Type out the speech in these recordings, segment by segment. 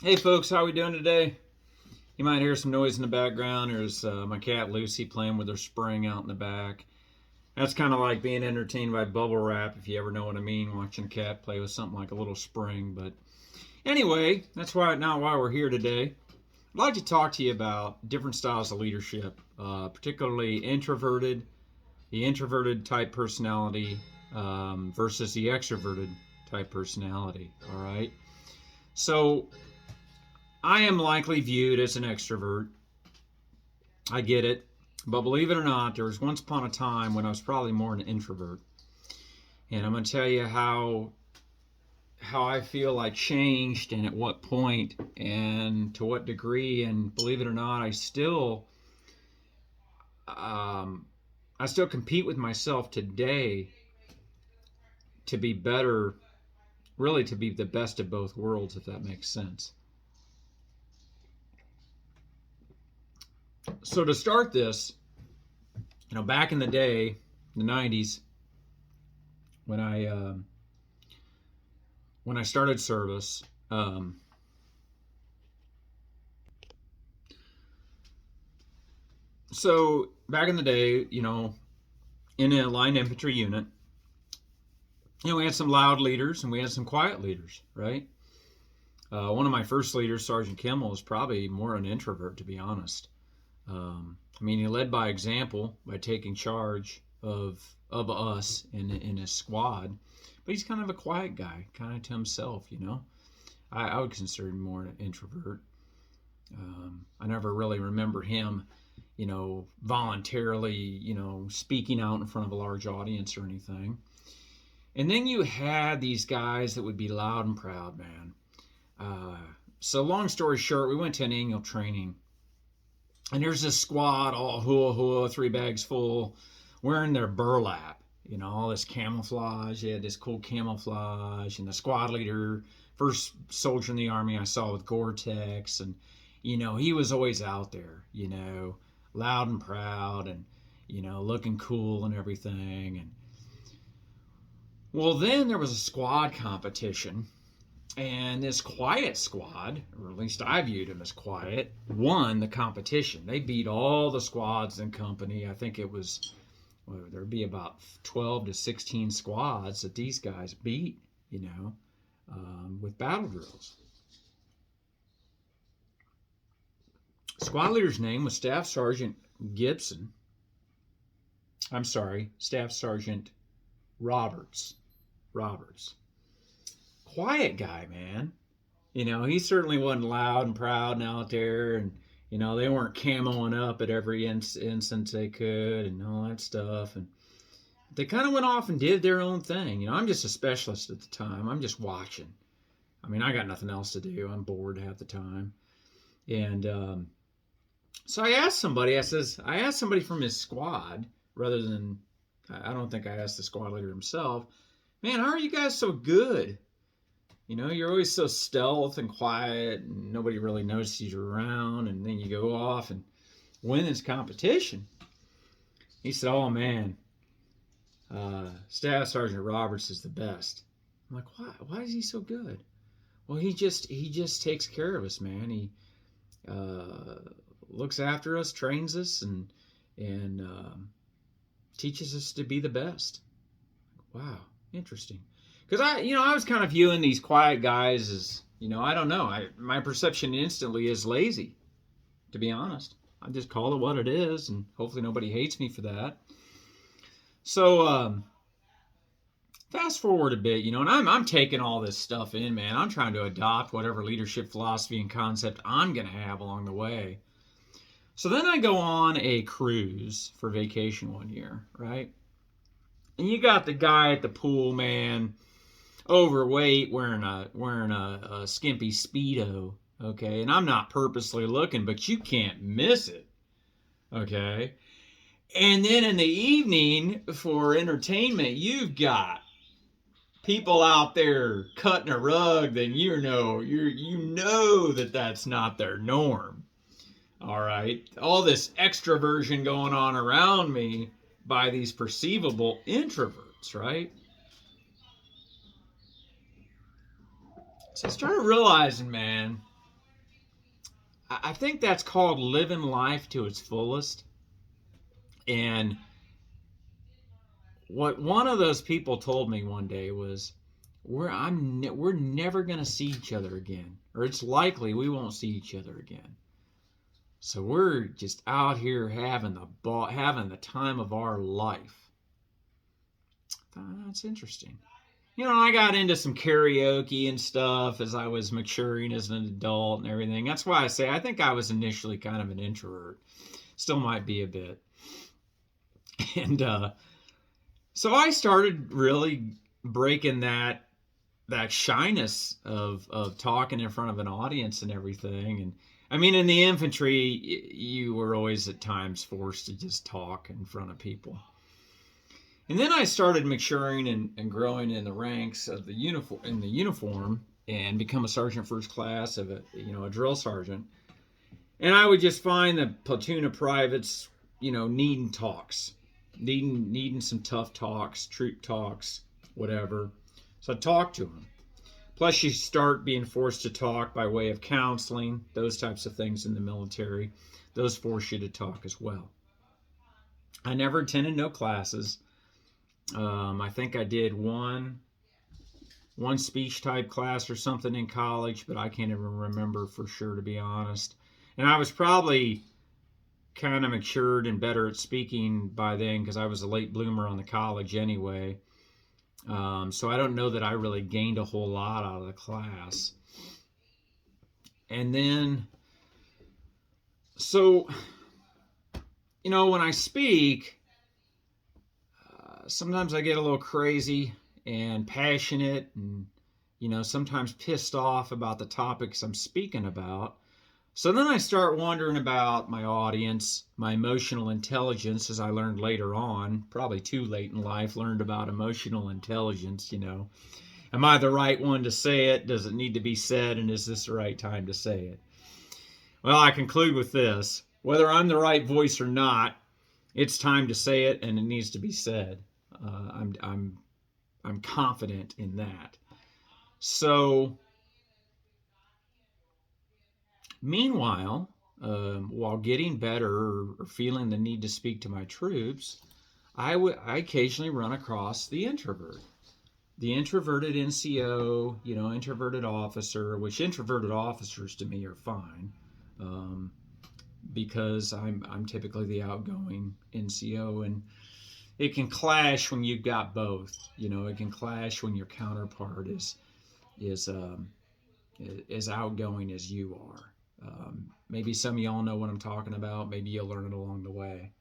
Hey folks, how we doing today? You might hear some noise in the background. There's my cat Lucy playing with her spring out in the back. That's kind of like being entertained by bubble wrap, if you ever know what I mean, watching a cat play with something like a little spring. But anyway, that's not why we're here today. I'd like to talk to you about different styles of leadership, particularly the introverted type personality versus the extroverted type personality. All right. So I am likely viewed as an extrovert. I get it. But believe it or not, there was once upon a time when I was probably more an introvert. And I'm going to tell you how I feel I changed and at what point and to what degree. And believe it or not, um, I still compete with myself today to be better, really to be the best of both worlds, if that makes sense. So to start this, back in the day, the '90s, when I started service, so back in the day, in a line infantry unit, we had some loud leaders and we had some quiet leaders, right? One of my first leaders, Sergeant Kimmel, was probably more an introvert, to be honest. He led by example by taking charge of us in his squad, but he's kind of a quiet guy, kind of to himself, I would consider him more an introvert. I never really remember him, voluntarily, speaking out in front of a large audience or anything. And then you had these guys that would be loud and proud, man. So long story short, we went to an annual training. And there's this squad, all hula hula, 3 bags full, wearing their burlap. All this camouflage. They had this cool camouflage. And the squad leader, first soldier in the Army I saw with Gore-Tex. And, he was always out there, loud and proud and, looking cool and everything. And well, then there was a squad competition. And this quiet squad, or at least I viewed him as quiet, won the competition. They beat all the squads in company. I think it was, there'd be about 12 to 16 squads that these guys beat, with battle drills. Squad leader's name was Staff Sergeant Gibson. I'm sorry, Staff Sergeant Roberts. Quiet guy, man. He certainly wasn't loud and proud and out there, and they weren't camoing up at every instance they could and all that stuff. And they kind of went off and did their own thing. I'm just a specialist at the time. I'm just watching. I got nothing else to do. I'm bored half the time. And so I asked somebody. I asked somebody from his squad rather than. I don't think I asked the squad leader himself. Man, how are you guys so good? You're always so stealth and quiet, and nobody really notices you're around, and then you go off and win this competition. He said, "Oh man, Staff Sergeant Roberts is the best." I'm like, "Why? Why is he so good?" Well, he just takes care of us, man. He looks after us, trains us, and teaches us to be the best. Wow, interesting. Because I was kind of viewing these quiet guys as, I don't know. My perception instantly is lazy, to be honest. I just call it what it is, and hopefully nobody hates me for that. So fast forward a bit, and I'm taking all this stuff in, man. I'm trying to adopt whatever leadership philosophy and concept I'm going to have along the way. So then I go on a cruise for vacation one year, right? And you got the guy at the pool, man, overweight, wearing a skimpy Speedo, okay? And I'm not purposely looking, but you can't miss it, okay? And then in the evening for entertainment, you've got people out there cutting a rug, then you know that that's not their norm. All right, all this extroversion going on around me by these perceivable introverts, right? So I started realizing, man, I think that's called living life to its fullest. And what one of those people told me one day was, we're never gonna see each other again, or it's likely we won't see each other again. So we're just out here having the time of our life. I thought, that's interesting. I got into some karaoke and stuff as I was maturing as an adult and everything. That's why I say I think I was initially kind of an introvert. Still might be a bit. And so I started really breaking that shyness of talking in front of an audience and everything. And I mean, in the infantry, you were always at times forced to just talk in front of people. And then I started maturing and growing in the ranks of the uniform and become a sergeant first class of a drill sergeant. And I would just find the platoon of privates, needing talks, needing some tough talks, troop talks, whatever. So I'd talk to them. Plus, you start being forced to talk by way of counseling, those types of things in the military. Those force you to talk as well. I never attended no classes. I think I did one speech type class or something in college, but I can't even remember for sure, to be honest. And I was probably kind of matured and better at speaking by then because I was a late bloomer on the college anyway. So I don't know that I really gained a whole lot out of the class. And then, so, when I speak, sometimes I get a little crazy and passionate and, sometimes pissed off about the topics I'm speaking about. So then I start wondering about my audience, my emotional intelligence, as I learned later on, probably too late in life, learned about emotional intelligence, Am I the right one to say it? Does it need to be said? And is this the right time to say it? Well, I conclude with this. Whether I'm the right voice or not, it's time to say it and it needs to be said. I'm confident in that. So, meanwhile, while getting better or feeling the need to speak to my troops, I occasionally run across the introvert, the introverted NCO, introverted officer. Which introverted officers to me are fine, because I'm typically the outgoing NCO, and it can clash when you've got both. It can clash when your counterpart is as outgoing as you are. Maybe some of y'all know what I'm talking about. Maybe you'll learn it along the way.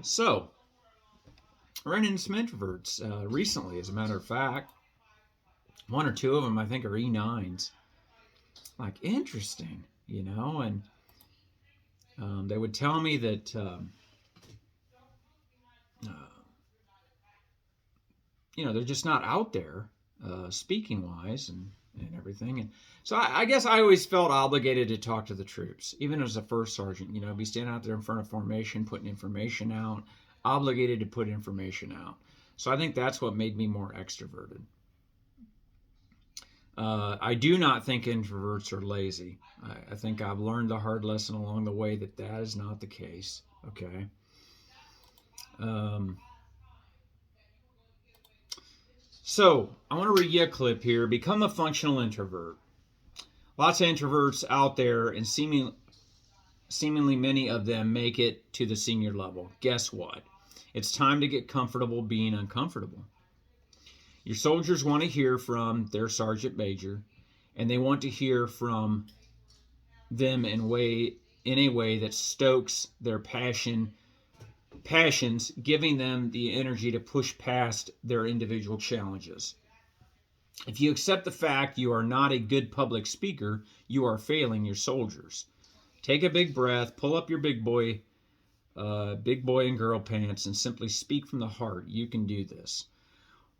So, I ran into some introverts recently, as a matter of fact. One or two of them, I think, are E9s. Like, interesting, and they would tell me that they're just not out there speaking wise and everything. And so I guess I always felt obligated to talk to the troops, even as a first sergeant. Be standing out there in front of formation, putting information out, obligated to put information out. So I think that's what made me more extroverted. I do not think introverts are lazy. I think I've learned the hard lesson along the way that is not the case. Okay. So I want to read you a clip here. Become a functional introvert. Lots of introverts out there, and seemingly many of them make it to the senior level. Guess what? It's time to get comfortable being uncomfortable. Your soldiers want to hear from their sergeant major, and they want to hear from them in a way that stokes their passions, giving them the energy to push past their individual challenges. If you accept the fact you are not a good public speaker, you are failing your soldiers. Take a big breath, pull up your big boy and girl pants, and simply speak from the heart. You can do this.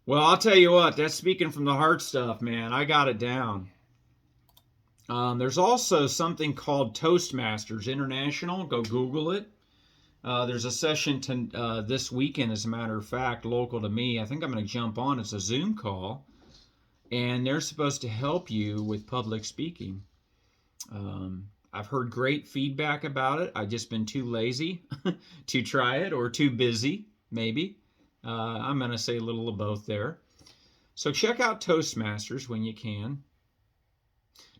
Well, I'll tell you what, that's speaking from the heart stuff, man. I got it down. There's also something called Toastmasters International. Go Google it. There's a session this weekend, as a matter of fact, local to me. I think I'm going to jump on. It's a Zoom call, and they're supposed to help you with public speaking. I've heard great feedback about it. I've just been too lazy to try it, or too busy, maybe. I'm going to say a little of both there. So check out Toastmasters when you can.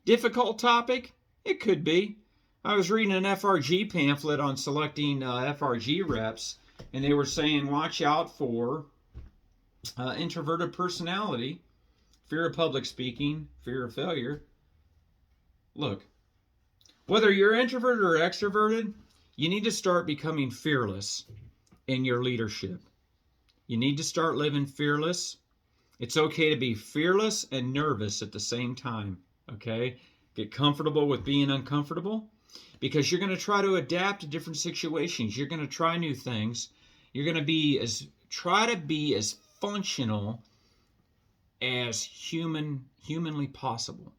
Difficult topic? It could be. I was reading an FRG pamphlet on selecting FRG reps, and they were saying watch out for introverted personality, fear of public speaking, fear of failure. Look, whether you're introverted or extroverted, you need to start becoming fearless in your leadership. You need to start living fearless. It's okay to be fearless and nervous at the same time, okay? Get comfortable with being uncomfortable, because you're going to try to adapt to different situations. You're going to try new things. You're going to try to be as functional as humanly possible,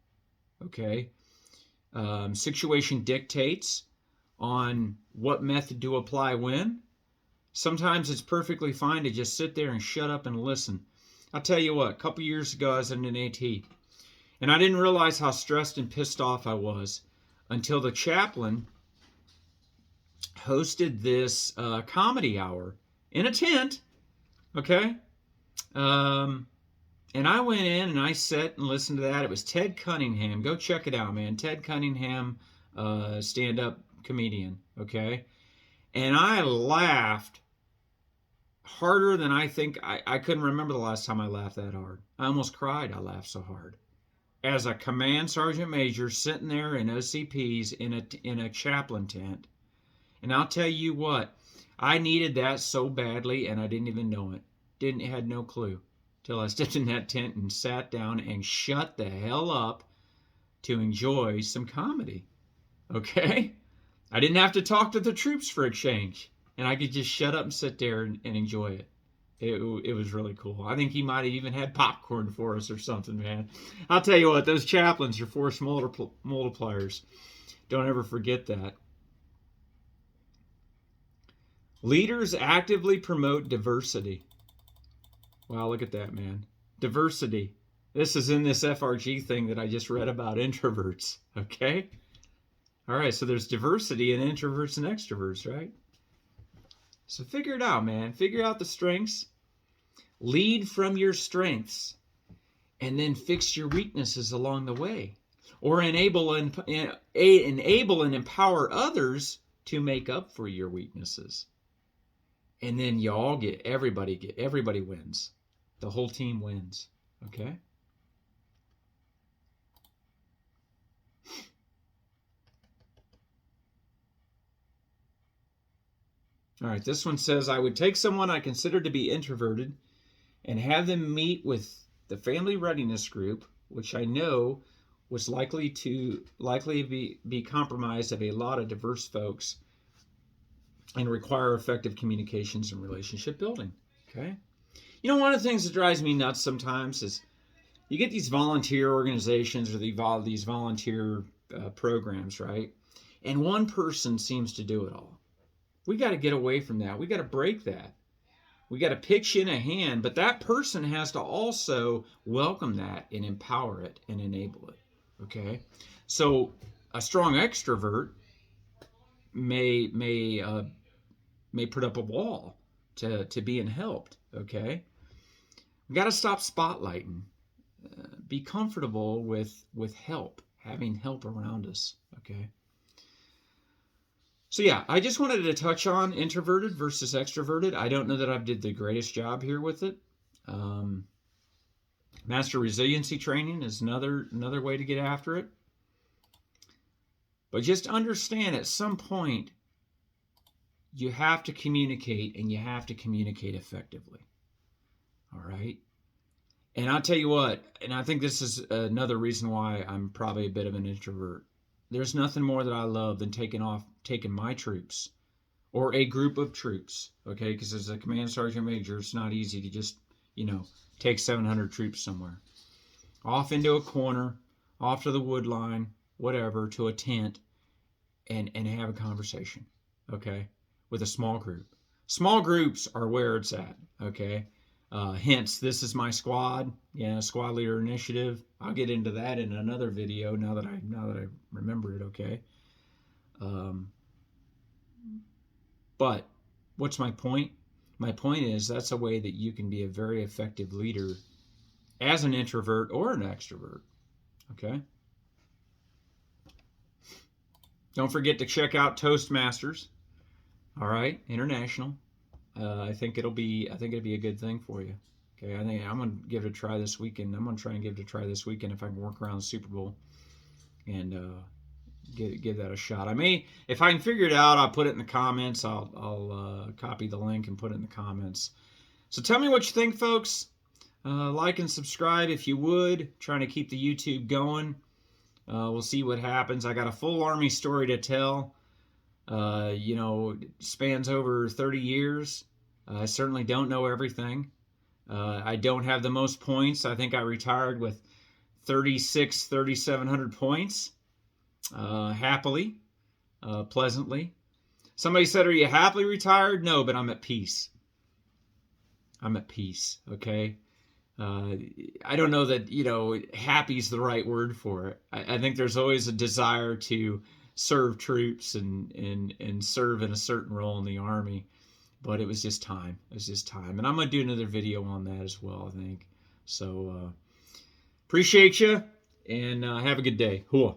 okay? Situation dictates on what method to apply when. Sometimes it's perfectly fine to just sit there and shut up and listen. I'll tell you what, a couple years ago I was in an AT, and I didn't realize how stressed and pissed off I was until the chaplain hosted this comedy hour in a tent, okay? And I went in and I sat and listened to that. It was Ted Cunningham. Go check it out, man. Ted Cunningham, stand-up comedian, okay? And I laughed harder than I think. I couldn't remember the last time I laughed that hard. I almost cried. I laughed so hard. As a command sergeant major sitting there in OCPs in a chaplain tent. And I'll tell you what, I needed that so badly, and I didn't even know it. Had no clue till I stepped in that tent and sat down and shut the hell up to enjoy some comedy. Okay? I didn't have to talk to the troops for a change, and I could just shut up and sit there and enjoy it. It was really cool. I think he might have even had popcorn for us or something, man. I'll tell you what, those chaplains are force multipliers. Don't ever forget that. Leaders actively promote diversity. Wow, look at that, man. Diversity. This is in this FRG thing that I just read about introverts, okay? All right, so there's diversity in introverts and extroverts, right? So figure it out, man. Figure out the strengths. Lead from your strengths, and then fix your weaknesses along the way, or enable and empower others to make up for your weaknesses. And then everybody wins. The whole team wins. Okay? All right, this one says, I would take someone I consider to be introverted and have them meet with the family readiness group, which I know was likely be compromised of a lot of diverse folks and require effective communications and relationship building. Okay? You know, one of the things that drives me nuts sometimes is you get these volunteer organizations or these volunteer programs, right? And one person seems to do it all. We got to get away from that. We got to break that. We got to pitch in a hand, but that person has to also welcome that and empower it and enable it. Okay? So a strong extrovert may put up a wall to being helped. Okay? We got to stop spotlighting. Be comfortable with help, having help around us. Okay? So yeah, I just wanted to touch on introverted versus extroverted. I don't know that I did the greatest job here with it. Master resiliency training is another way to get after it. But just understand at some point you have to communicate, and you have to communicate effectively. All right? And I'll tell you what, and I think this is another reason why I'm probably a bit of an introvert. There's nothing more that I love than taking my troops or a group of troops, okay? Because as a command sergeant major, it's not easy to just, take 700 troops somewhere. Off into a corner, off to the wood line, whatever, to a tent, and have a conversation, okay? with a small group. Small groups are where it's at, okay? Hence, this is my squad. Yeah, squad leader initiative. I'll get into that in another video now that I remember it, okay? But what's my point? My point is that's a way that you can be a very effective leader as an introvert or an extrovert, okay? Don't forget to check out Toastmasters. All right, international. I think it'll be a good thing for you. Okay, I think I'm gonna give it a try this weekend. I'm gonna try and give it a try this weekend if I can work around the Super Bowl and give that a shot. I may, if I can figure it out, I'll put it in the comments. I'll copy the link and put it in the comments. So tell me what you think, folks. Like and subscribe if you would. Trying to keep the YouTube going. We'll see what happens. I got a full Army story to tell. It spans over 30 years. I certainly don't know everything. I don't have the most points. I think I retired with 3,700 points. Happily, pleasantly. Somebody said, are you happily retired? No, but I'm at peace. I'm at peace, okay? I don't know that, happy is the right word for it. I think there's always a desire to serve troops and serve in a certain role in the Army. But it was just time. It was just time. And I'm going to do another video on that as well, I think. So, appreciate you, and have a good day. Hooah.